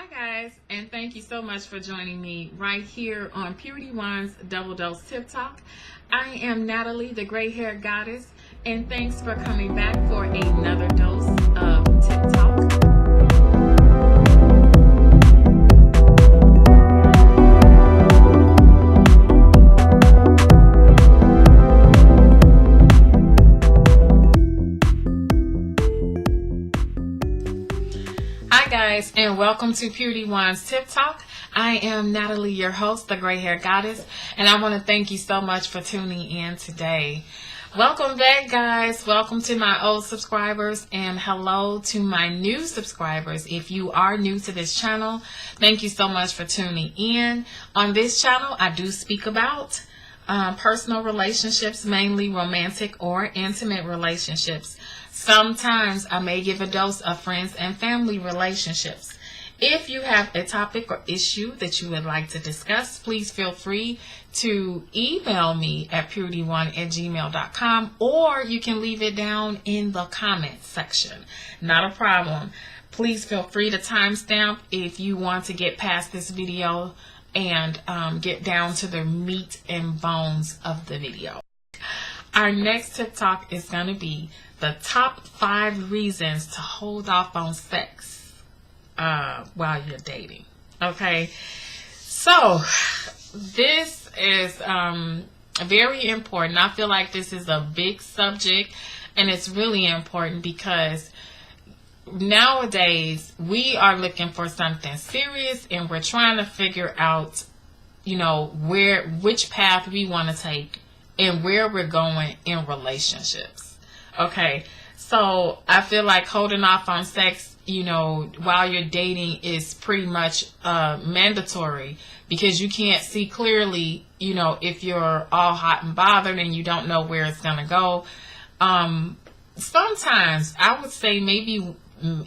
Hi guys, and thank you so much for joining me right here on Purity One's Double Dose Tip Talk. I am Natalie, the gray haired goddess, and thanks for coming back for another dose of Tip Talk. Hi guys, and welcome to Purity One's Tip Talk. I am Natalie, your host, the gray hair goddess, and I want to thank you so much for tuning in today. Welcome back, guys. Welcome to my old subscribers, and hello to my new subscribers. If you are new to this channel, thank you so much for tuning in. On this channel, I do speak about personal relationships, mainly romantic or intimate relationships. Sometimes I may give a dose of friends and family relationships. If you have a topic or issue that you would like to discuss, please feel free to email me at puriteeone@gmail.com, or you can leave it down in the comments section. Not a problem. Please feel free to timestamp if you want to get past this video and get down to the meat and bones of the video. Our next tip talk is going to be the top 5 reasons to hold off on sex while you're dating. Okay, so this is very important. I feel like this is a big subject, and it's really important because nowadays we are looking for something serious, and we're trying to figure out, which path we want to take and where we're going in relationships. Okay, so I feel like holding off on sex, while you're dating is pretty much mandatory, because you can't see clearly, if you're all hot and bothered and you don't know where it's going to go. Sometimes I would say maybe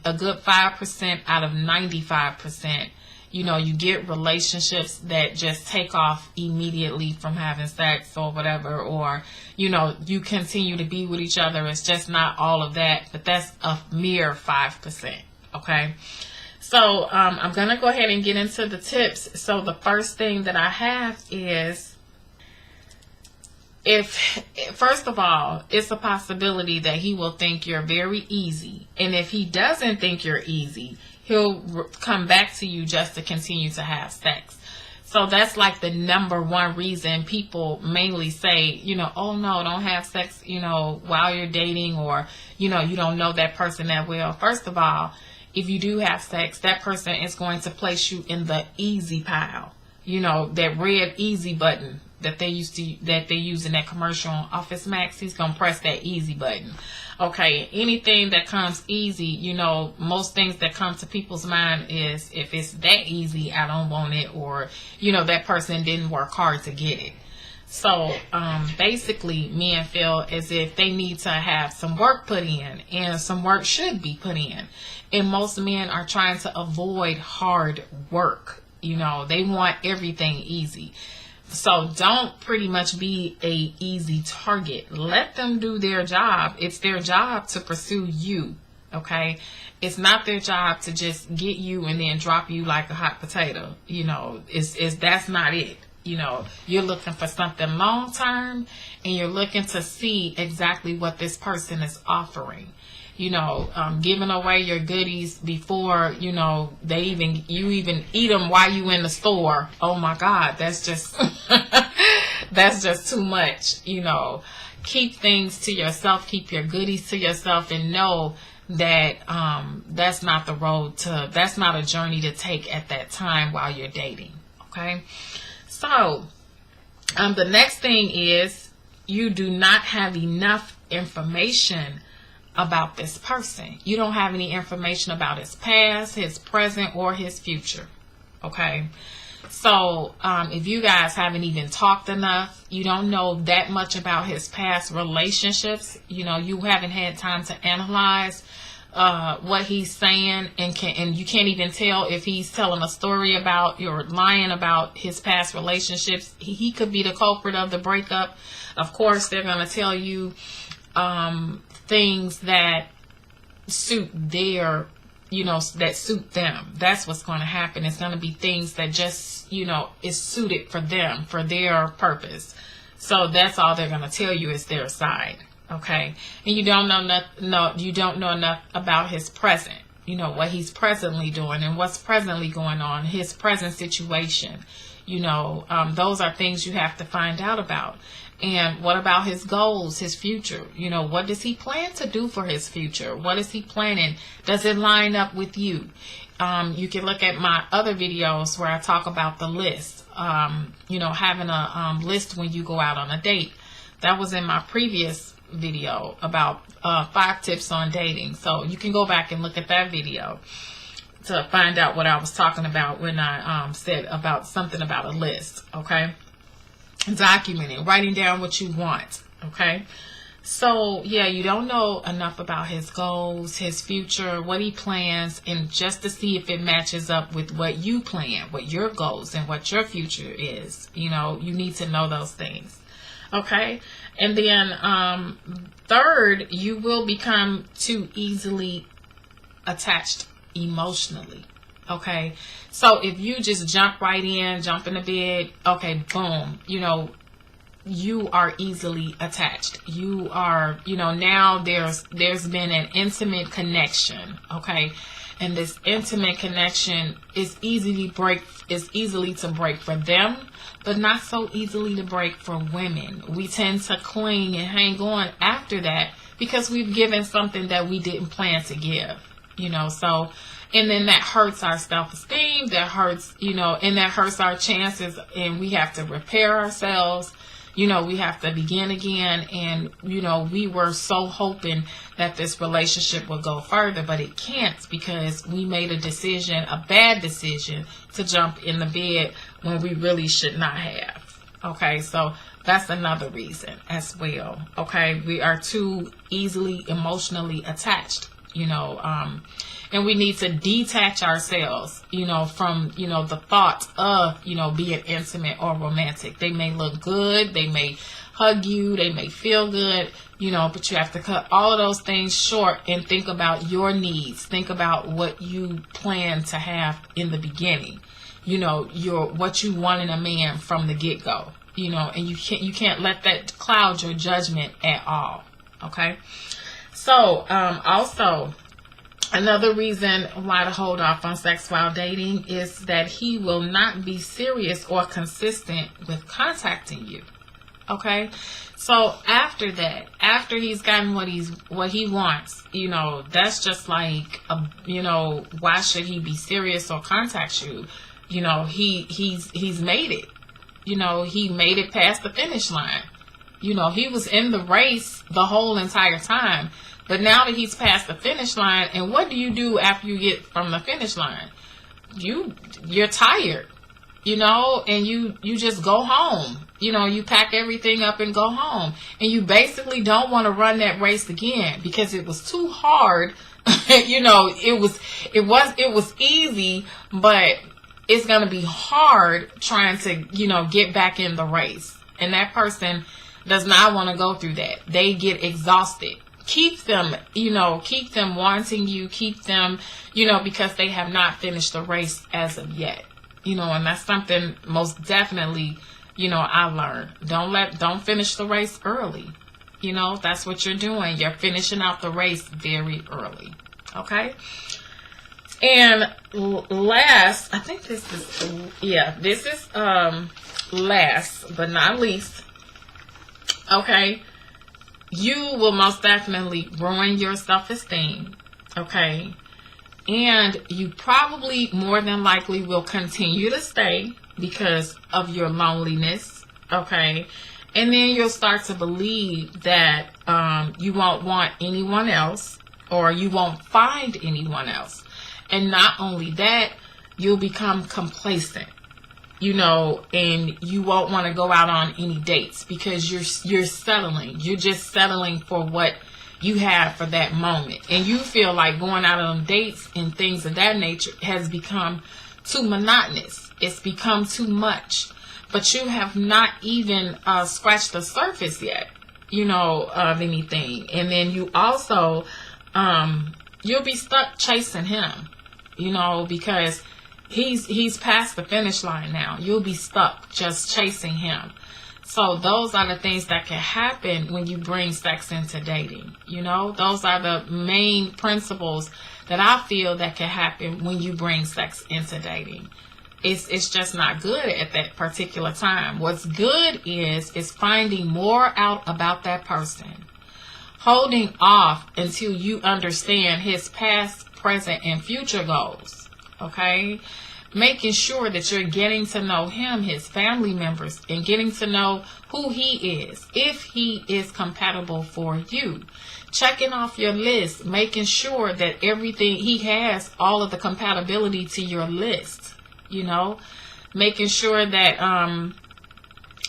a good 5% out of 95%, you get relationships that just take off immediately from having sex or whatever, or, you continue to be with each other. It's just not all of that, but that's a mere 5%. Okay. So, I'm going to go ahead and get into the tips. So the first thing that I have is, first of all, it's a possibility that he will think you're very easy. And if he doesn't think you're easy, he'll come back to you just to continue to have sex. So that's like the number one reason people mainly say, oh no, don't have sex, while you're dating, or, you don't know that person that well. First of all, if you do have sex, that person is going to place you in the easy pile. That red easy button that they use in that commercial on Office Max. He's going to press that easy button. Okay, anything that comes easy, most things that come to people's mind is, if it's that easy, I don't want it, or, that person didn't work hard to get it. So, basically, men feel as if they need to have some work put in, and some work should be put in. And most men are trying to avoid hard work. They want everything easy. So don't pretty much be a easy target. Let them do their job. It's their job to pursue you. Okay. It's not their job to just get you and then drop you like a hot potato. That's not it. You're looking for something long term, and you're looking to see exactly what this person is offering. Giving away your goodies before, you even eat them while you in the store. Oh my God, that's just, that's just too much. Keep things to yourself, keep your goodies to yourself, and know that, that's not that's not a journey to take at that time while you're dating. Okay. So, the next thing is, you do not have enough information about this person. You don't have any information about his past, his present, or his future. Okay. So, if you guys haven't even talked enough, you don't know that much about his past relationships, you haven't had time to analyze what he's saying, and you can't even tell if he's telling a story about, you're lying about his past relationships. He could be the culprit of the breakup. Of course, they're going to tell you things that suit their that suit them. That's what's going to happen. It's going to be things that just, is suited for them, for their purpose. So that's all they're going to tell you is their side. Okay. And you don't know enough about his present, what he's presently doing and what's presently going on, his present situation. Those are things you have to find out about. And what about his goals, his future? What does he plan to do for his future? What is he planning? Does it line up with you? You can look at my other videos where I talk about the list. Having a list when you go out on a date. That was in my previous video about 5 tips on dating. So you can go back and look at that video to find out what I was talking about when I said about something about a list. Okay. Documenting, writing down what you want. Okay. So yeah, you don't know enough about his goals, his future, what he plans, and just to see if it matches up with what you plan, what your goals and what your future is. You need to know those things. Okay. And then third, you will become too easily attached emotionally. Okay. So if you just jump in the bed, okay, boom, you are easily attached. You are, now there's been an intimate connection. Okay. And this intimate connection is easily to break for them, but not so easily to break for women. We tend to cling and hang on after that because we've given something that we didn't plan to give, so, and then that hurts our self-esteem, that hurts, and that hurts our chances, and we have to repair ourselves. We have to begin again. And, we were so hoping that this relationship would go further, but it can't because we made a bad decision to jump in the bed when we really should not have. Okay. So that's another reason as well. Okay. We are too easily emotionally attached, and we need to detach ourselves, from, the thought of, being intimate or romantic. They may look good. They may hug you. They may feel good, but you have to cut all of those things short and think about your needs. Think about what you plan to have in the beginning, what you want in a man from the get-go, and you can't let that cloud your judgment at all. Okay. So, also, another reason why to hold off on sex while dating is that he will not be serious or consistent with contacting you. Okay. So after that, after he's gotten what he wants, that's just like, why should he be serious or contact you? He's made it, he made it past the finish line. He was in the race the whole entire time. But now that he's past the finish line, and what do you do after you get from the finish line? You're tired, and you just go home. You pack everything up and go home. And you basically don't want to run that race again because it was too hard. It was easy, but it's going to be hard trying to, get back in the race. And that person does not want to go through that. They get exhausted. Keep them wanting you, keep them, because they have not finished the race as of yet, and that's something most definitely, I learned. Don't finish the race early. That's what you're doing. You're finishing out the race very early. Okay. And last, I think this is last but not least. Okay. You will most definitely ruin your self-esteem, okay? And you probably more than likely will continue to stay because of your loneliness, okay? And then you'll start to believe that you won't want anyone else or you won't find anyone else. And not only that, you'll become complacent. And you won't want to go out on any dates because you're settling. You're just settling for what you have for that moment. And you feel like going out on dates and things of that nature has become too monotonous. It's become too much. But you have not even scratched the surface yet, of anything. And then you also, you'll be stuck chasing him, you know, because he's past the finish line now. You'll be stuck just chasing him. So those are the things that can happen when you bring sex into dating. You know, those are the main principles that I feel that can happen when you bring sex into dating. It's just not good at that particular time. What's good is finding more out about that person. Holding off until you understand his past, present, and future goals. Okay? Making sure that you're getting to know him, his family members, and getting to know who he is, if he is compatible for you. Checking off your list, making sure that everything, he has all of the compatibility to your list, you know. Making sure that,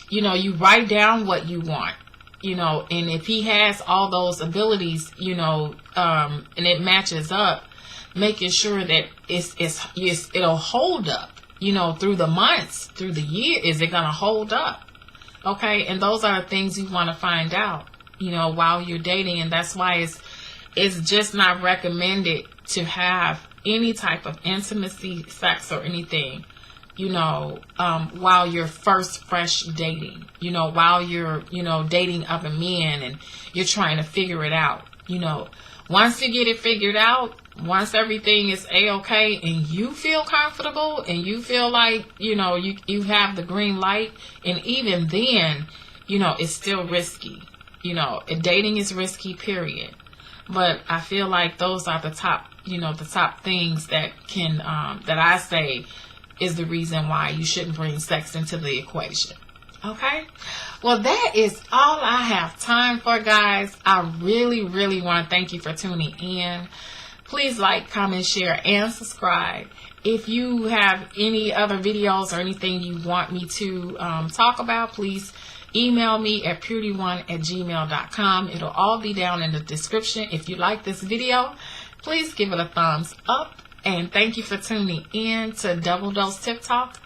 you know, you write down what you want, you know, and if he has all those abilities, you know, and it matches up, making sure that it'll hold up, you know, through the months, through the year. Is it going to hold up? Okay. And those are the things you want to find out, you know, while you're dating. And that's why it's just not recommended to have any type of intimacy, sex, or anything, you know, while you're first fresh dating, you know, while you're, you know, dating other men and you're trying to figure it out. You know, once you get it figured out, once everything is A-okay and you feel comfortable and you feel like, you know, you have the green light, and even then, you know, it's still risky. You know, dating is risky, period. But I feel like those are the top, you know, the top things that can, that I say is the reason why you shouldn't bring sex into the equation. Okay? Well, that is all I have time for, guys. I really, really want to thank you for tuning in. Please like, comment, share, and subscribe. If you have any other videos or anything you want me to talk about, please email me at puriteeone@gmail.com. It'll all be down in the description. If you like this video, please give it a thumbs up. And thank you for tuning in to Double Dose Tip Talk.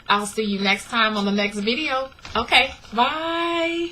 I'll see you next time on the next video. Okay, bye.